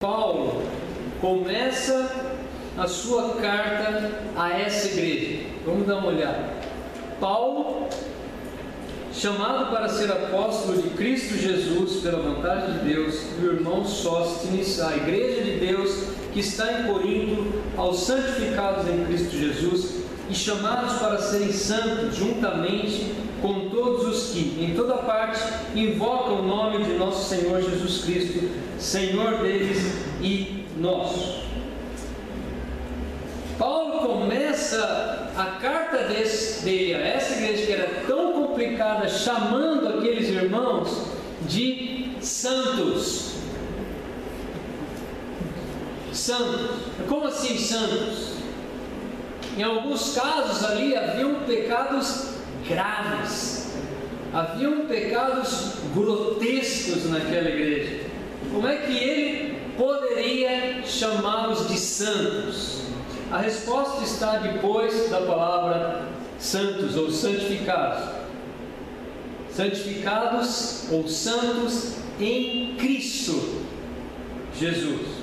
Paulo começa a sua carta a essa igreja. Vamos dar uma olhada. Paulo, chamado para ser apóstolo de Cristo Jesus pela vontade de Deus, e o irmão Sóstenes, a igreja de Deus que está em Corinto, aos santificados em Cristo Jesus e chamados para serem santos juntamente com todos os que, em toda parte, invocam o nome de nosso Senhor Jesus Cristo, Senhor deles e nosso. Paulo começa a carta dele a essa igreja que era tão complicada, chamando aqueles irmãos de santos. Santos. Como assim santos? Em alguns casos ali haviam pecados graves, haviam pecados grotescos naquela igreja. Como é que ele poderia chamá-los de santos? A resposta está depois da palavra santos ou santificados. Santificados ou santos em Cristo Jesus.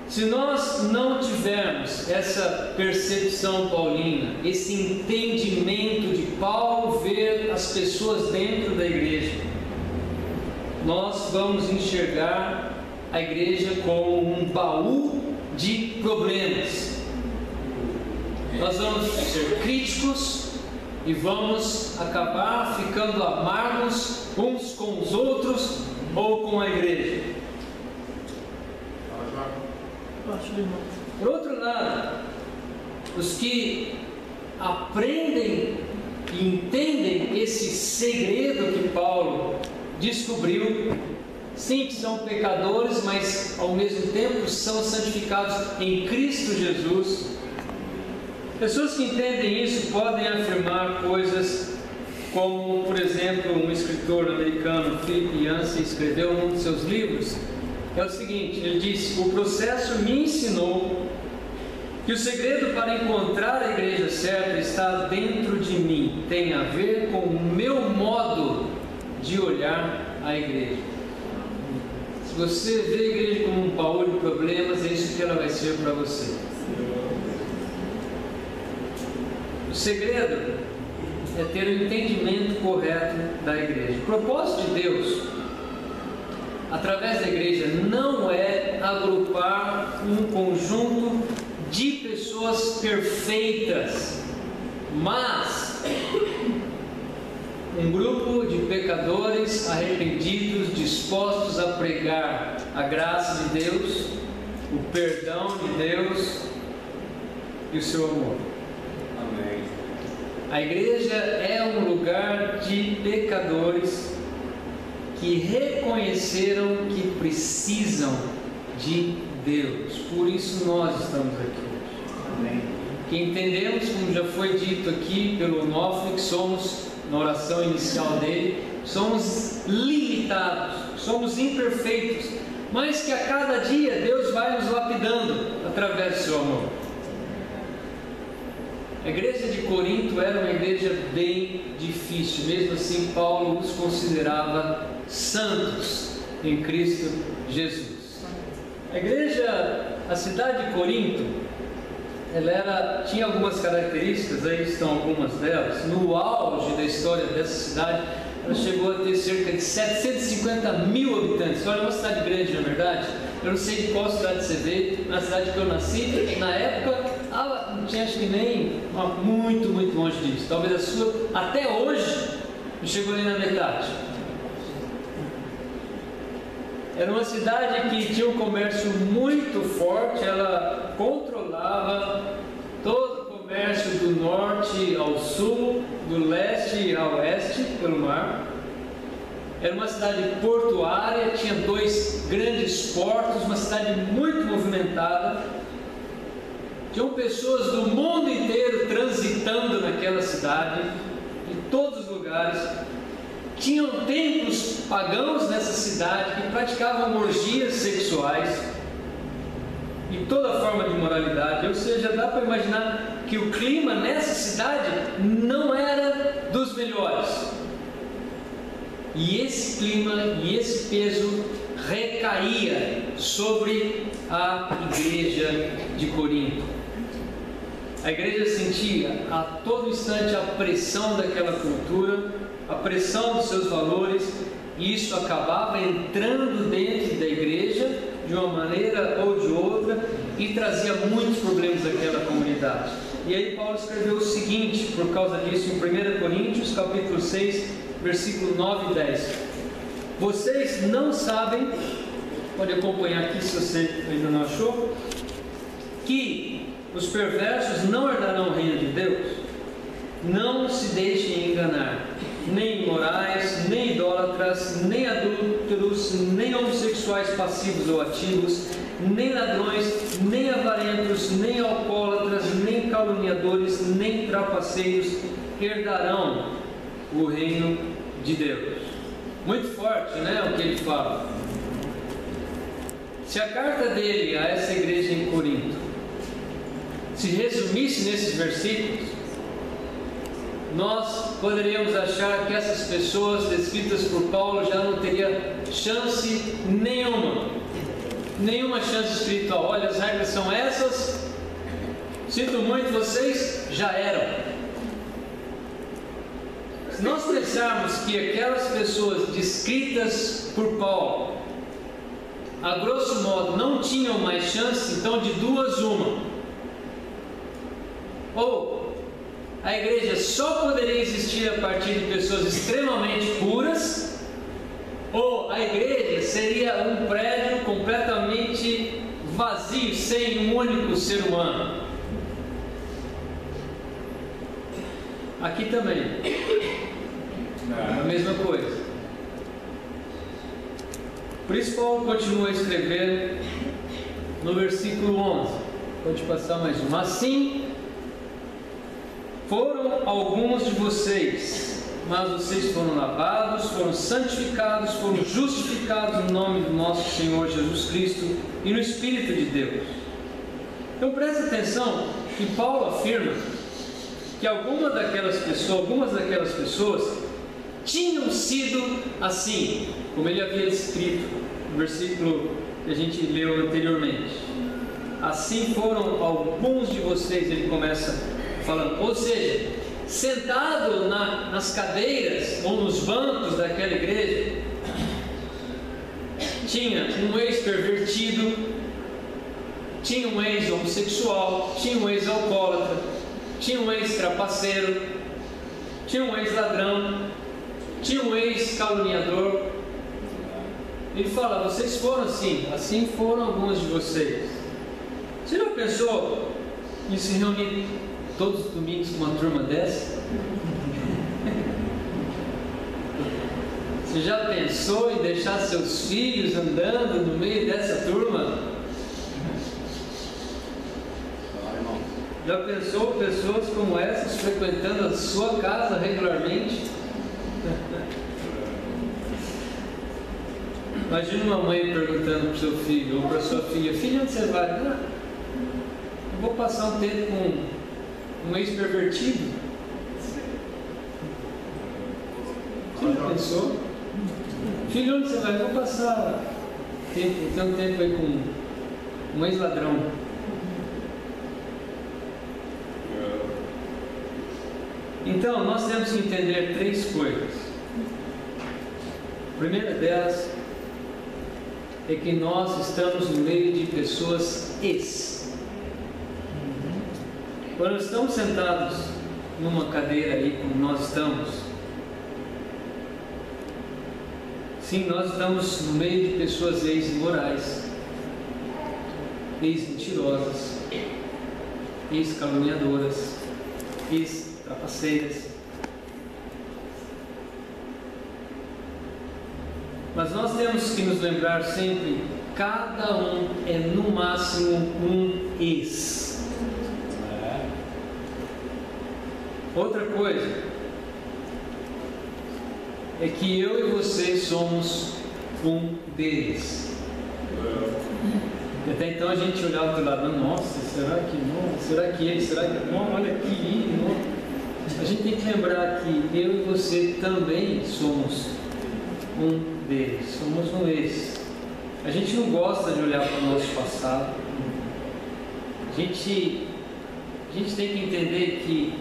Se nós não tivermos essa percepção paulina, esse entendimento de Paulo ver as pessoas dentro da igreja, nós vamos enxergar a igreja como um baú de problemas. Nós vamos ser críticos e vamos acabar ficando amargos uns com os outros ou com a igreja. Por outro lado, os que aprendem e entendem esse segredo que Paulo descobriu, sim, que são pecadores, mas ao mesmo tempo são santificados em Cristo Jesus. Pessoas que entendem isso podem afirmar coisas como, por exemplo, um escritor americano, Philip Yancey, escreveu num de seus livros. É o seguinte, ele disse: o processo me ensinou que o segredo para encontrar a igreja certa está dentro de mim, tem a ver com o meu modo de olhar a igreja. Se você vê a igreja como um baú de problemas, é isso que ela vai ser para você. O segredo é ter o entendimento correto da igreja. O propósito de Deus através da igreja não é agrupar um conjunto de pessoas perfeitas, mas um grupo de pecadores arrependidos, dispostos a pregar a graça de Deus, o perdão de Deus e o seu amor. Amém. A igreja é um lugar de pecadores que reconheceram que precisam de Deus. Por isso nós estamos aqui hoje. Amém. Que entendemos, como já foi dito aqui pelo Onofre, que somos, na oração inicial dele, somos limitados, somos imperfeitos, mas que a cada dia Deus vai nos lapidando através do seu amor. A igreja de Corinto era uma igreja bem difícil, mesmo assim Paulo os considerava santos em Cristo Jesus. A igreja, a cidade de Corinto, ela tinha algumas características, aí estão algumas delas. No auge da história dessa cidade, ela chegou a ter cerca de 750 mil habitantes. Olha, é uma cidade grande, na verdade. Eu não sei de qual cidade você veio, na cidade que eu nasci, na época, não tinha, acho que nem muito longe disso. Talvez a sua, até hoje, não chegou nem na metade. Era uma cidade que tinha um comércio muito forte, ela controlava todo o comércio do norte ao sul, do leste a oeste, pelo mar. Era uma cidade portuária, tinha 2 grandes portos, uma cidade muito movimentada. Tinham pessoas do mundo inteiro transitando naquela cidade, de todos os lugares. Tinham templos pagãos nessa cidade que praticavam orgias sexuais e toda forma de imoralidade. Ou seja, dá para imaginar que o clima nessa cidade não era dos melhores. E esse clima e esse peso recaía sobre a igreja de Corinto. A igreja sentia a todo instante a pressão daquela cultura, a pressão dos seus valores, e isso acabava entrando dentro da igreja de uma maneira ou de outra e trazia muitos problemas àquela comunidade. E aí Paulo escreveu o seguinte, por causa disso, em 1 Coríntios, capítulo 6, versículo 9 e 10. Vocês não sabem, pode acompanhar aqui se você ainda não achou, que os perversos não herdarão o reino de Deus. Não se deixem enganar, nem imorais, nem idólatras, nem adúlteros, nem homossexuais passivos ou ativos, nem ladrões, nem avarentos, nem alcoólatras, nem caluniadores, nem trapaceiros herdarão o reino de Deus. Muito forte, né, o que ele fala. Se a carta dele a essa igreja em Corinto se resumisse nesses versículos, nós poderíamos achar que essas pessoas descritas por Paulo já não teriam chance nenhuma chance espiritual. Olha, as regras são essas, sinto muito, vocês já eram. Se nós pensarmos que aquelas pessoas descritas por Paulo, a grosso modo, não tinham mais chance, então de duas uma: ou a igreja só poderia existir a partir de pessoas extremamente puras, ou a igreja seria um prédio completamente vazio, sem um único ser humano. Aqui também a mesma coisa. Por isso Paulo continua a escrever no versículo 11. Pode passar mais um. Assim foram alguns de vocês, mas vocês foram lavados, foram santificados, foram justificados no nome do nosso Senhor Jesus Cristo e no Espírito de Deus. Então preste atenção que Paulo afirma que algumas daquelas pessoas tinham sido assim, como ele havia escrito no versículo que a gente leu anteriormente. Assim foram alguns de vocês, ele começa falando, ou seja, sentado nas cadeiras ou nos bancos daquela igreja, tinha um ex-pervertido, tinha um ex-homossexual, tinha um ex-alcoólatra, tinha um ex-trapaceiro, tinha um ex-ladrão, tinha um ex-caluniador. Ele fala, vocês foram assim foram alguns de vocês. Você não pensou em se reunir todos os domingos com uma turma dessa? Você já pensou em deixar seus filhos andando no meio dessa turma? Já pensou pessoas como essas frequentando a sua casa regularmente? Imagina uma mãe perguntando para o seu filho ou para sua filha: filho, onde você vai? Eu vou passar um tempo com um ex-pervertido. Você já pensou? Filho, onde você vai? Eu vou passar ter um tempo aí com um ex-ladrão. Então, nós temos que entender três coisas. A primeira delas é que nós estamos no meio de pessoas Quando estamos sentados numa cadeira aí, como nós estamos, sim, nós estamos no meio de pessoas ex-imorais, ex-mentirosas, ex-caluniadoras, ex-trapaceiras. Mas nós temos que nos lembrar sempre: cada um é no máximo um ex. Outra coisa é que eu e você somos um deles. E até então a gente olhava do lado: nossa, será que não? Será que ele? Será que não? Olha aqui, ele não. A gente tem que lembrar que eu e você também somos um deles, somos um ex. A gente não gosta de olhar para o nosso passado. A gente tem que entender que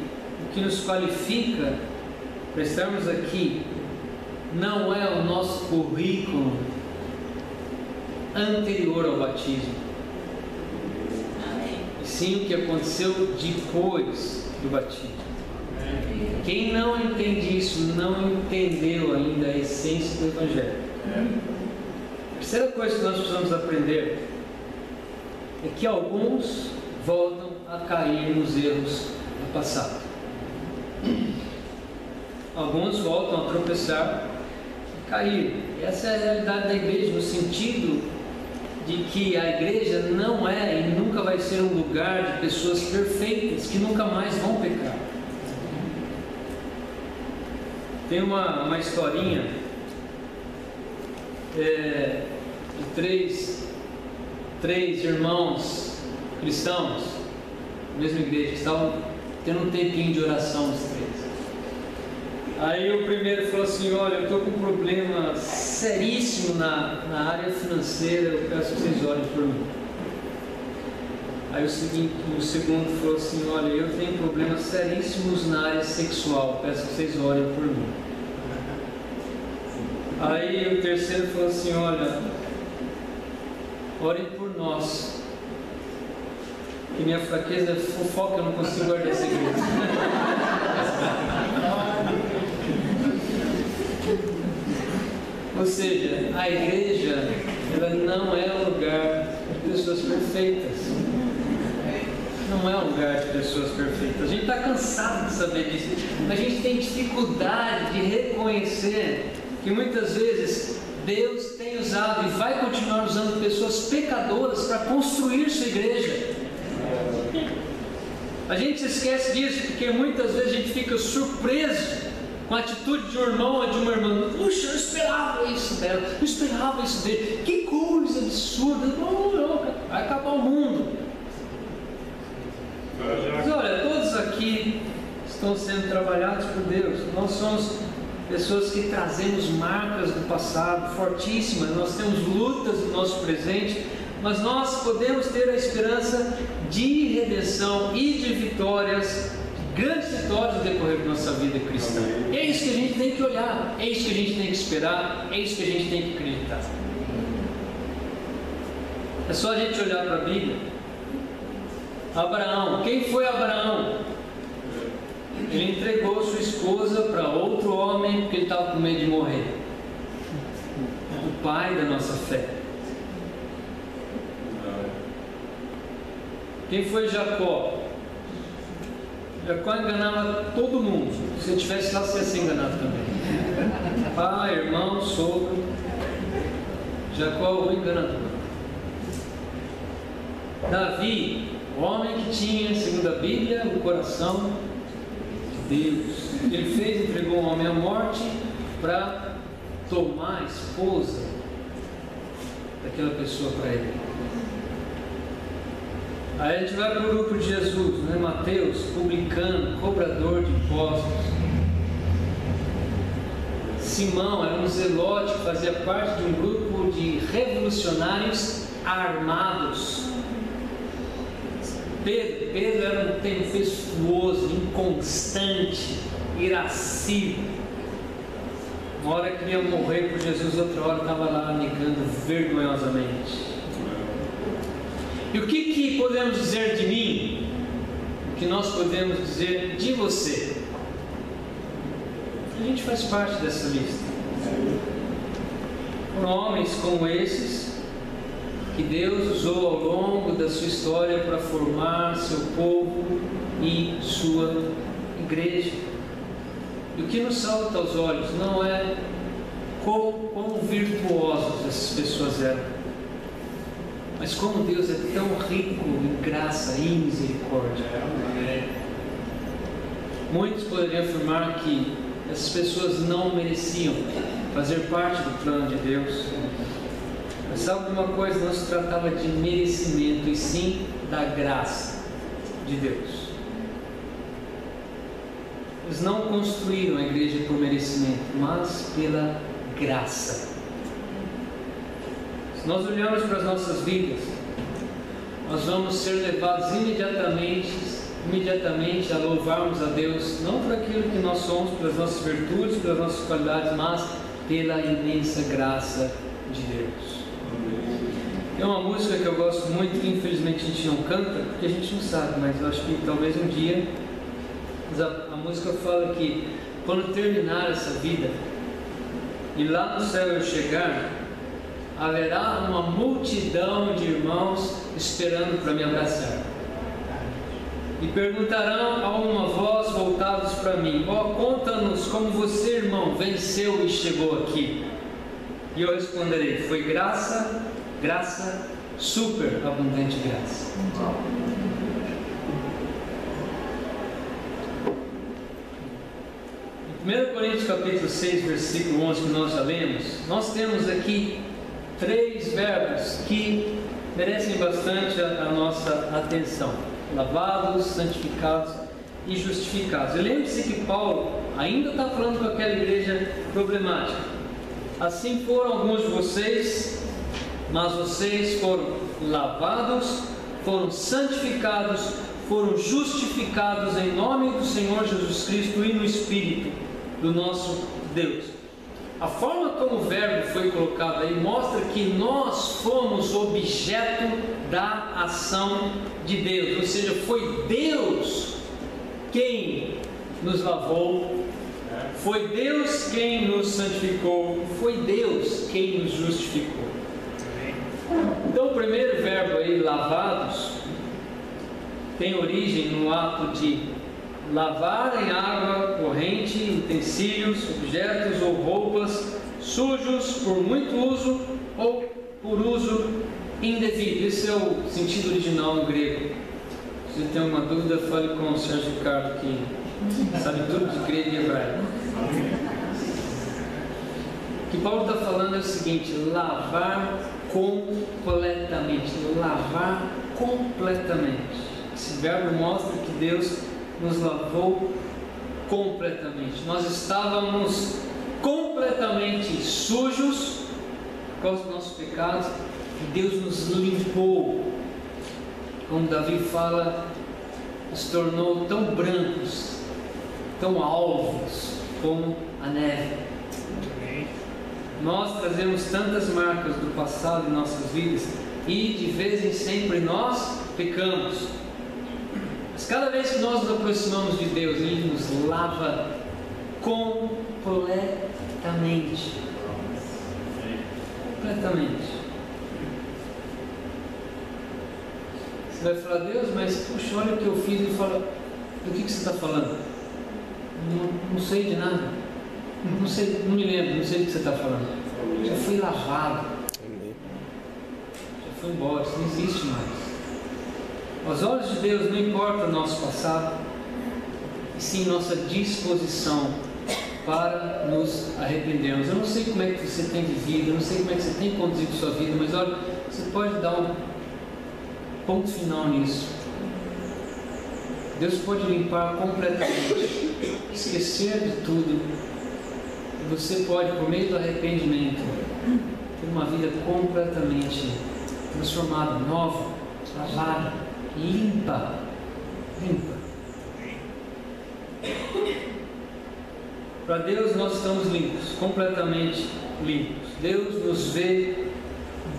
o que nos qualifica para estarmos aqui não é o nosso currículo anterior ao batismo, e sim o que aconteceu depois do batismo. Quem não entende isso não entendeu ainda a essência do Evangelho. A terceira coisa que nós precisamos aprender é que alguns voltam a cair nos erros do passado. Alguns voltam a tropeçar e cair. Essa é a realidade da igreja, no sentido de que a igreja não é e nunca vai ser um lugar de pessoas perfeitas que nunca mais vão pecar. Tem uma historinha de três irmãos cristãos na mesma igreja que estavam tendo um tempinho de oração, os três. Aí o primeiro falou assim: olha, eu estou com um problema seríssimo na área financeira, eu peço que vocês orem por mim. Aí o segundo falou assim: olha, eu tenho problemas seríssimos na área sexual, peço que vocês orem por mim. Aí o terceiro falou assim: olha, orem por nós, que minha fraqueza é fofoca, eu não consigo guardar essa igreja. Ou seja, a igreja, ela não é um lugar de pessoas perfeitas. Não é um lugar de pessoas perfeitas. A gente está cansado de saber disso. A gente tem dificuldade de reconhecer que muitas vezes Deus tem usado e vai continuar usando pessoas pecadoras para construir sua igreja. A gente se esquece disso porque muitas vezes a gente fica surpreso com a atitude de um irmão ou de uma irmã. Puxa, eu esperava isso dela, eu esperava isso dele. Que coisa absurda. Não, vai acabar o mundo. Mas olha, todos aqui estão sendo trabalhados por Deus. Nós somos pessoas que trazemos marcas do passado fortíssimas. Nós temos lutas no nosso presente, mas nós podemos ter a esperança de redenção e de vitórias, grandes vitórias no decorrer da nossa vida cristã. É isso que a gente tem que olhar, é isso que a gente tem que esperar, é isso que a gente tem que acreditar. É só a gente olhar para a Bíblia. Abraão, quem foi Abraão? Ele entregou sua esposa para outro homem porque ele estava com medo de morrer. O pai da nossa fé. Quem foi Jacó? Jacó enganava todo mundo. Se você estivesse lá, você ia ser enganado também. Pai, irmão, sogro. Jacó, o enganador. Davi, o homem que tinha, segundo a Bíblia, o coração de Deus. Ele fez, entregou um homem à morte para tomar a esposa daquela pessoa para ele. Aí a gente vai para o grupo de Jesus, né? Mateus, publicano, cobrador de impostos. Simão era um zelote que fazia parte de um grupo de revolucionários armados. Pedro era um tempestuoso, inconstante, irascível. Uma hora queria morrer por Jesus, outra hora estava lá negando vergonhosamente. E o que podemos dizer de mim? O que nós podemos dizer de você? A gente faz parte dessa lista. Foram homens como esses que Deus usou ao longo da sua história para formar seu povo e sua igreja. E o que nos salta aos olhos não é quão virtuosos essas pessoas eram, mas como Deus é tão rico em graça e misericórdia. Muitos poderiam afirmar que essas pessoas não mereciam fazer parte do plano de Deus. Mas sabe de uma coisa? Não se tratava de merecimento, e sim da graça de Deus. Eles não construíram a igreja por merecimento, mas pela graça. Se nós olharmos para as nossas vidas, nós vamos ser levados imediatamente a louvarmos a Deus, não por aquilo que nós somos, pelas nossas virtudes, pelas nossas qualidades, mas pela imensa graça de Deus. Tem uma música que eu gosto muito, que infelizmente a gente não canta, porque a gente não sabe, mas eu acho que talvez um dia, a música fala que quando terminar essa vida e lá no céu eu chegar, haverá uma multidão de irmãos esperando para me abraçar. E perguntarão a uma voz voltados para mim: ó, conta-nos como você, irmão, venceu e chegou aqui. E eu responderei: foi graça, graça, super abundante graça. Em 1 Coríntios capítulo 6, versículo 11, que nós já lemos, nós temos aqui 3 verbos que merecem bastante a nossa atenção: lavados, santificados e justificados. E lembre-se que Paulo ainda está falando com aquela igreja problemática. Assim foram alguns de vocês, mas vocês foram lavados, foram santificados, foram justificados em nome do Senhor Jesus Cristo e no Espírito do nosso Deus. A forma como o verbo foi colocado aí mostra que nós fomos objeto da ação de Deus, ou seja, foi Deus quem nos lavou, foi Deus quem nos santificou, foi Deus quem nos justificou. Então o primeiro verbo aí, lavados, tem origem no ato de lavar em água corrente utensílios, objetos ou roupas sujos por muito uso ou por uso indevido. Esse é o sentido original no grego. Se você tem alguma dúvida, fale com o Sérgio Ricardo, que sabe tudo de grego e hebraico. O que Paulo está falando é o seguinte: lavar completamente. Lavar completamente. Esse verbo mostra que Deus nos lavou completamente. Nós estávamos completamente sujos por causa dos nossos pecados e Deus nos limpou. Como Davi fala, nos tornou tão brancos, tão alvos como a neve. Nós trazemos tantas marcas do passado em nossas vidas e de vez em sempre nós pecamos. Mas cada vez que nós nos aproximamos de Deus, Ele nos lava completamente. Completamente. Você vai falar: Deus, mas puxa, olha o que eu fiz. Ele fala: do que você está falando? Não sei de nada. Não sei, não me lembro, não sei do que você está falando. Já fui lavado. Já foi embora, isso não existe mais. Aos olhos de Deus não importa o nosso passado, e sim nossa disposição para nos arrependermos. Eu não sei como é que você tem vivido, eu não sei como é que você tem conduzido sua vida, mas olha, você pode dar um ponto final nisso. Deus pode limpar completamente, esquecer de tudo, e você pode, por meio do arrependimento, ter uma vida completamente transformada, nova, lavada, limpa. Para Deus nós estamos limpos, completamente limpos. Deus nos vê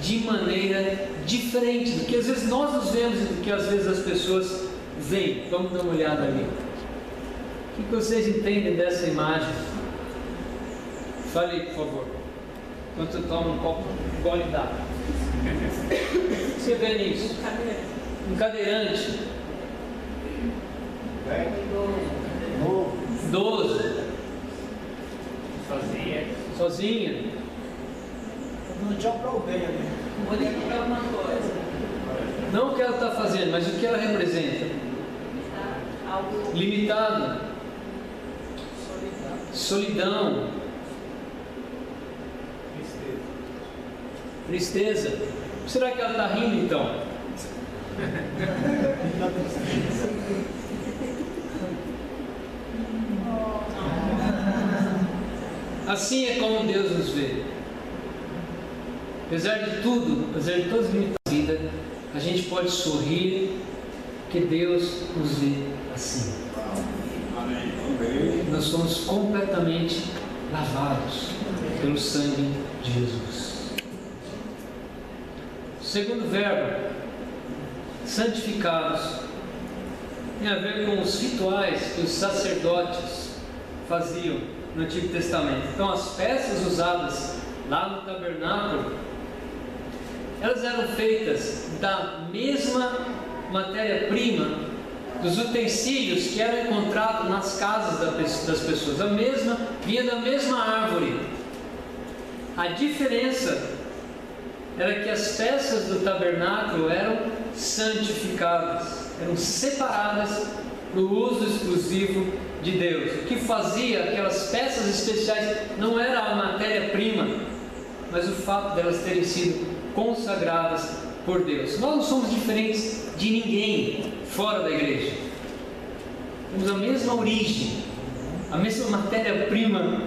de maneira diferente do que às vezes nós nos vemos e do que às vezes as pessoas veem. Vamos dar uma olhada ali. O que vocês entendem dessa imagem? Fale aí, por favor. Enquanto eu tomo um copo de gole d'água. O que você vê nisso? Um cadeirante. 12. Sozinha. Não tinha para ovelha, né? Olhando para alguma coisa. Não o que ela está fazendo, mas o que ela representa. Algo Limitado. Solidão. Tristeza. Será que ela está rindo então? Assim é como Deus nos vê. apesar de tudo, apesar de todas as limitações da vida, a gente pode sorrir, que Deus nos vê assim. Nós somos completamente lavados pelo sangue de Jesus. O segundo verbo, santificados, tem a ver com os rituais que os sacerdotes faziam no Antigo Testamento. Então, as peças usadas lá no tabernáculo, elas eram feitas da mesma matéria-prima dos utensílios que eram encontrados nas casas das pessoas. Vinha da mesma árvore. A diferença era que as peças do tabernáculo eram santificadas, eram separadas para o uso exclusivo de Deus. O que fazia aquelas peças especiais não era a matéria-prima, mas o fato delas terem sido consagradas por Deus. Nós não somos diferentes de ninguém fora da igreja. Temos a mesma origem, a mesma matéria-prima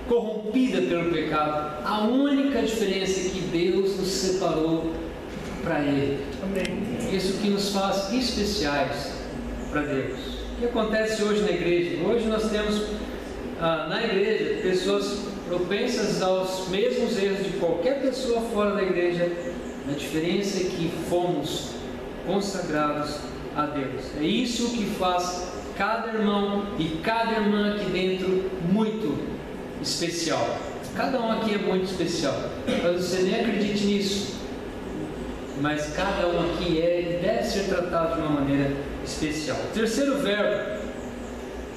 corrompida pelo pecado. A única diferença é que Deus nos separou para Ele. Amém. Isso que nos faz especiais para Deus. O que acontece hoje na igreja? Hoje nós temos na igreja pessoas propensas aos mesmos erros de qualquer pessoa fora da igreja. A diferença é que fomos consagrados a Deus. É isso que faz cada irmão e cada irmã aqui dentro muito especial. Cada um aqui é muito especial. Talvez você nem acredite nisso, mas cada um aqui é e deve ser tratado de uma maneira especial. O terceiro verbo,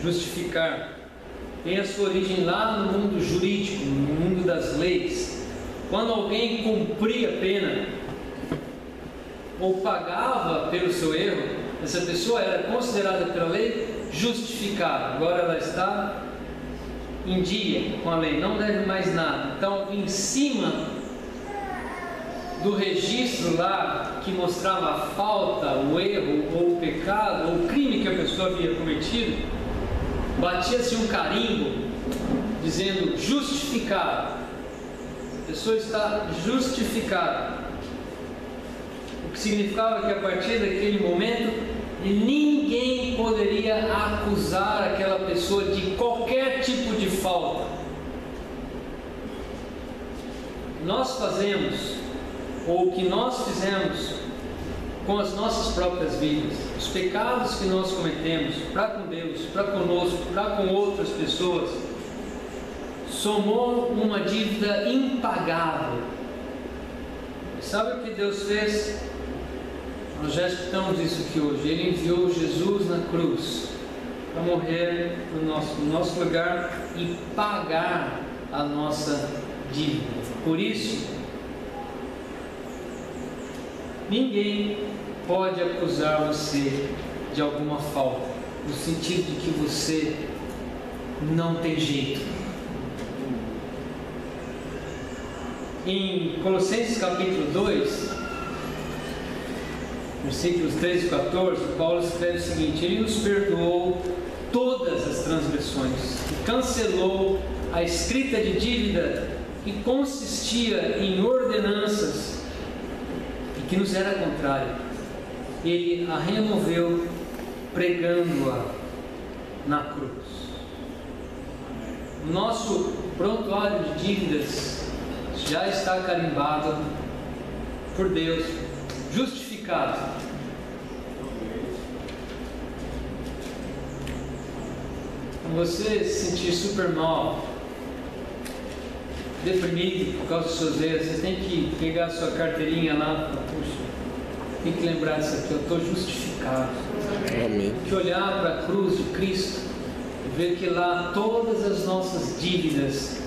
justificar, tem a sua origem lá no mundo jurídico, no mundo das leis. Quando alguém cumpria a pena ou pagava pelo seu erro, essa pessoa era considerada pela lei justificada. Agora ela está em dia com a lei, não deve mais nada. Então, em cima do registro lá que mostrava a falta, o erro, ou o pecado, ou o crime que a pessoa havia cometido, batia-se um carimbo dizendo justificado. A pessoa está justificada. O que significava que a partir daquele momento ninguém poderia acusar aquela pessoa de qualquer tipo de falta. Nós fazemos, ou o que nós fizemos com as nossas próprias vidas, os pecados que nós cometemos para com Deus, para conosco, para com outras pessoas, somou uma dívida impagável. E sabe o que Deus fez? Nós já escutamos isso aqui hoje. Ele enviou Jesus na cruz para morrer no nosso lugar e pagar a nossa dívida. Por isso, ninguém pode acusar você de alguma falta, no sentido de que você não tem jeito. Em Colossenses capítulo 2, versículos 13 e 14, Paulo escreve o seguinte: Ele nos perdoou todas as transgressões e cancelou a escrita de dívida que consistia em ordenanças e que nos era contrária. Ele a removeu pregando-a na cruz. O nosso prontuário de dívidas já está carimbado por Deus, justificado. Quando você se sentir super mal, deprimido por causa dos seus erros, você tem que pegar a sua carteirinha lá e falar: puxa, tem que lembrar disso aqui, eu estou justificado. Amém. Tem que olhar para a cruz de Cristo e ver que lá todas as nossas dívidas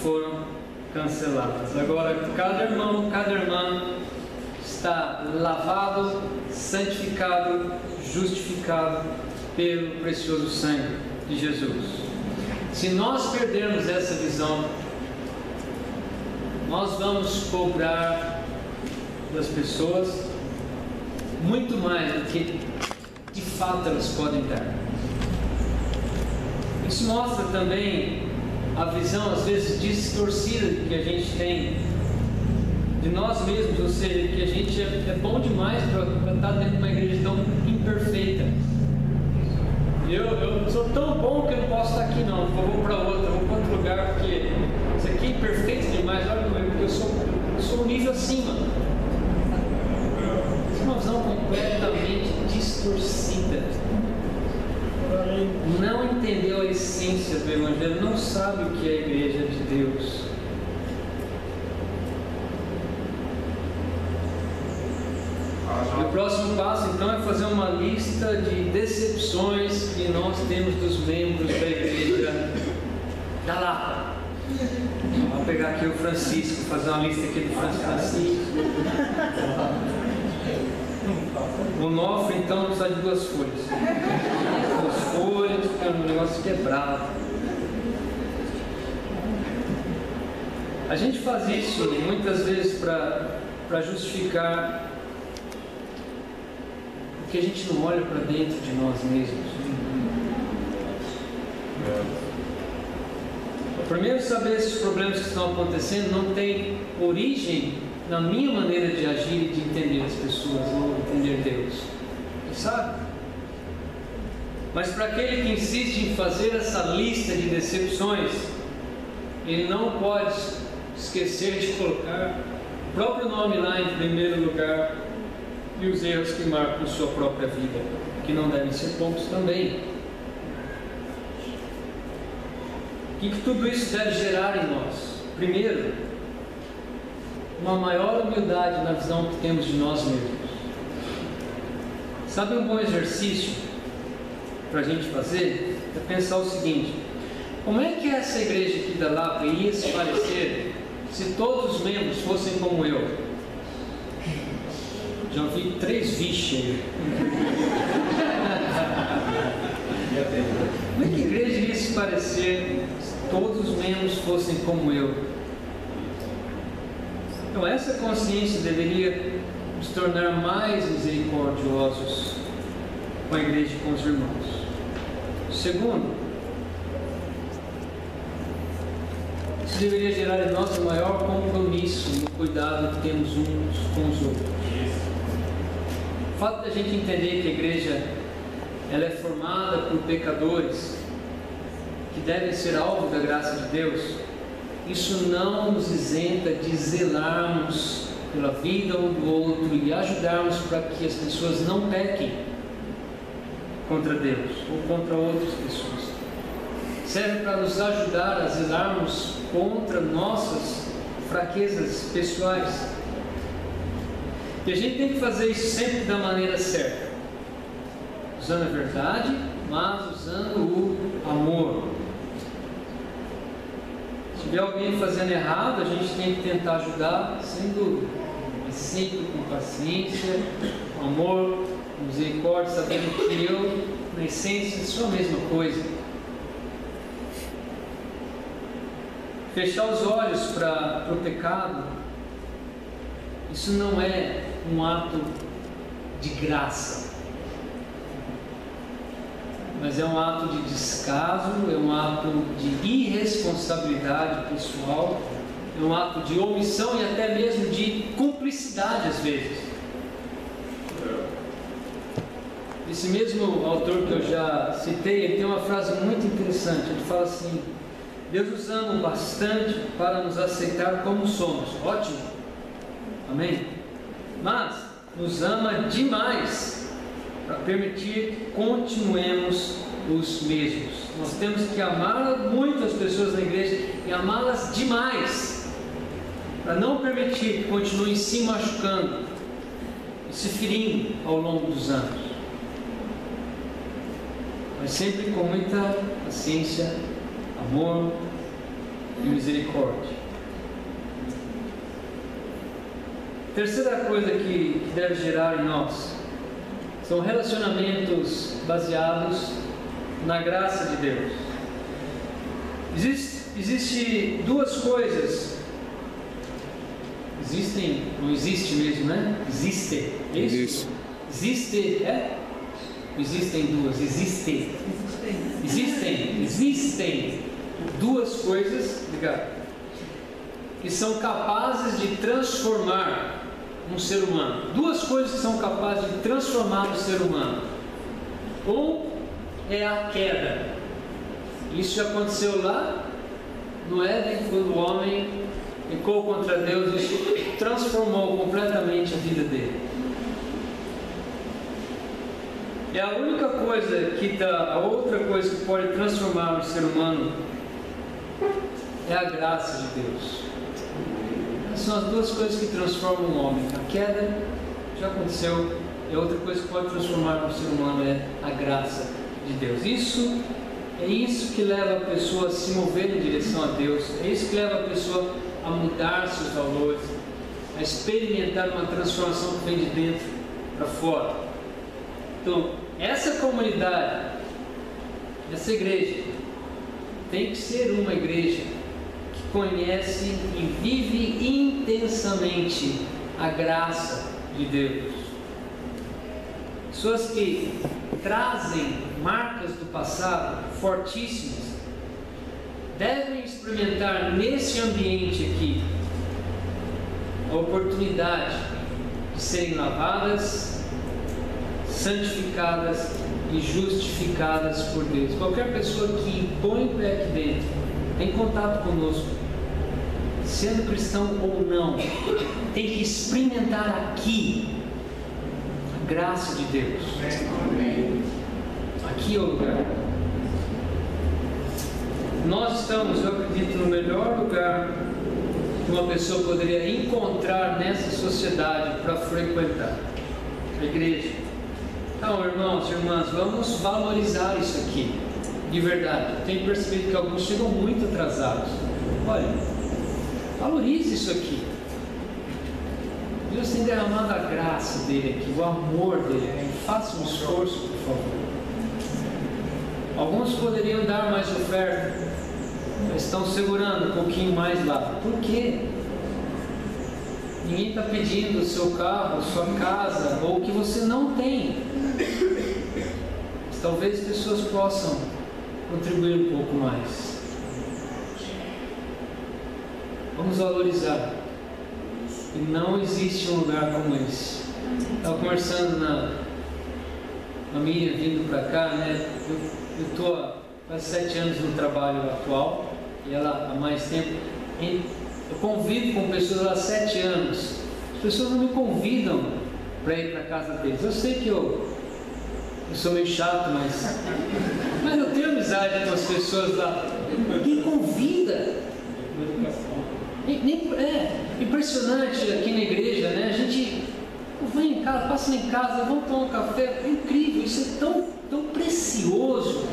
foram canceladas. Agora cada irmão, cada irmã está lavado, santificado, justificado pelo precioso sangue de Jesus. Se nós perdermos essa visão, nós vamos cobrar das pessoas muito mais do que de fato elas podem dar. Isso mostra também a visão às vezes distorcida que a gente tem de nós mesmos, ou seja, que a gente é bom demais para estar dentro de uma igreja tão imperfeita. Eu sou tão bom que eu não posso estar aqui não, vou para outra, vou para outro lugar, porque isso aqui é imperfeito demais, olha como porque eu sou um nível acima. Isso é uma visão completamente distorcida. Não entendeu a essência do Evangelho, não sabe o que é a igreja de Deus. E o próximo passo então é fazer uma lista de decepções que nós temos dos membros da igreja da Lapa. Vou pegar aqui o Francisco, fazer uma lista aqui do Francisco. O Nofre então precisa de 2 folhas. 2 folhas, porque é um negócio quebrado. A gente faz isso muitas vezes para justificar que a gente não olha para dentro de nós mesmos. Primeiro, saber esses problemas que estão acontecendo não tem origem na minha maneira de agir e de entender as pessoas ou entender Deus. Você sabe? Mas para aquele que insiste em fazer essa lista de decepções, ele não pode esquecer de colocar o próprio nome lá em primeiro lugar e os erros que marcam sua própria vida, que não devem ser poucos também. O que tudo isso deve gerar em nós? Primeiro, uma maior humildade na visão que temos de nós mesmos. Sabe um bom exercício para a gente fazer? É pensar o seguinte: como é que essa igreja aqui da Lapa ia se parecer se todos os membros fossem como eu? Já ouvi 3 vixe aí. Como é que a igreja ia se parecer se todos os membros fossem como eu? Então essa consciência deveria nos tornar mais misericordiosos com a igreja e com os irmãos. Segundo, isso deveria gerar em nós um maior compromisso no cuidado que temos uns com os outros. O fato de a gente entender que a igreja ela é formada por pecadores que devem ser alvo da graça de Deus, isso não nos isenta de zelarmos pela vida um do outro e ajudarmos para que as pessoas não pequem contra Deus ou contra outras pessoas. Serve para nos ajudar a zelarmos contra nossas fraquezas pessoais. E a gente tem que fazer isso sempre da maneira certa, usando a verdade, mas usando o amor. Se tiver alguém fazendo errado, a gente tem que tentar ajudar, sendo sempre com paciência, com amor, com misericórdia, sabendo que eu, na essência, sou a mesma coisa. Fechar os olhos para o pecado, isso não é um ato de graça, mas é um ato de descaso, é um ato de irresponsabilidade pessoal, é um ato de omissão e até mesmo de cumplicidade às vezes. Esse mesmo autor que eu já citei, ele tem uma frase muito interessante. Ele fala assim: Deus nos ama bastante para nos aceitar como somos. Ótimo, amém? Mas nos ama demais para permitir que continuemos os mesmos. Nós temos que amar muito as pessoas na igreja e amá-las demais para não permitir que continuem se machucando e se ferindo ao longo dos anos, mas sempre com muita paciência, amor e misericórdia. Terceira coisa que deve gerar em nós são relacionamentos baseados na graça de Deus. Existe 2 coisas. Existem, não existe mesmo, né? Existe, é isso? Existe, é? Existem 2, existem 2 coisas, obrigado, que são capazes de transformar um ser humano. Duas coisas que são capazes de transformar um ser humano. Um é a queda. Isso já aconteceu lá no Éden, quando o homem pecou contra Deus. Isso transformou completamente a vida dele. E a única coisa a outra coisa que pode transformar um ser humano é a graça de Deus. Essas são as duas coisas que transformam o homem. A queda já aconteceu, e a outra coisa que pode transformar um ser humano é a graça de Deus. É isso que leva a pessoa a se mover em direção a Deus. É isso que leva a pessoa a mudar seus valores, a experimentar uma transformação que vem de dentro para fora. Então, essa comunidade, essa igreja, tem que ser uma igreja que conhece e vive intensamente a graça de Deus. Pessoas que trazem marcas do passado fortíssimas devem experimentar nesse ambiente aqui a oportunidade de serem lavadas, santificadas e justificadas por Deus. Qualquer pessoa que põe o pé aqui dentro, em contato conosco, sendo cristão ou não, tem que experimentar aqui a graça de Deus. Aqui é o lugar. Nós estamos, eu acredito, no melhor lugar que uma pessoa poderia encontrar nessa sociedade para frequentar a igreja. Então, irmãos e irmãs, vamos valorizar isso aqui, de verdade. Eu tenho percebido que alguns chegam muito atrasados. Olha, valorize isso aqui. Deus tem derramado a graça dele aqui, o amor dele. Faça um esforço, por favor. Alguns poderiam dar mais oferta, mas estão segurando um pouquinho mais lá. Por quê? Ninguém está pedindo o seu carro, a sua casa, ou o que você não tem. Mas talvez pessoas possam contribuir um pouco mais. Vamos valorizar. E não existe um lugar como esse. Estava conversando na Miriam vindo para cá, né? Eu estou há quase 7 anos no trabalho atual, e ela há mais tempo. Eu convivo com pessoas há 7 anos. As pessoas não me convidam para ir para a casa deles. Eu sei que eu sou meio chato, mas eu tenho amizade com as pessoas lá. Ninguém convida. É impressionante aqui na igreja, né? A gente vem em casa, passa em casa, vamos tomar um café. É incrível, isso é tão precioso.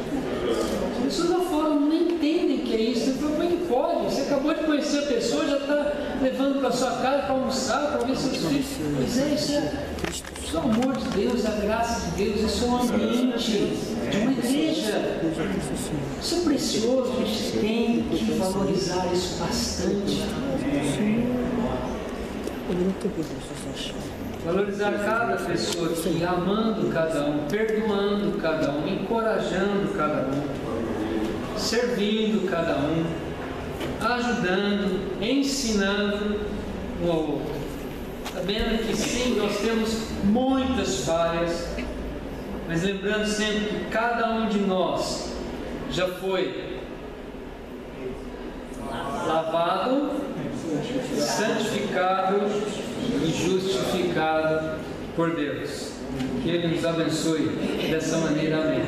As pessoas lá fora não entendem o que é isso. Como é que pode? Você acabou de conhecer a pessoa, já está levando para sua casa para almoçar, para ver seus filhos. Pois é, isso é o amor de Deus, a graça de Deus, isso é um ambiente de uma igreja. Isso é precioso, a gente tem que valorizar isso bastante. Valorizar cada pessoa aqui, amando cada um, perdoando cada um, encorajando cada um, servindo cada um, ajudando, ensinando um ao outro. Sabendo que sim, nós temos muitas falhas, mas lembrando sempre que cada um de nós já foi lavado, santificado e justificado por Deus. Que Ele nos abençoe dessa maneira. Amém.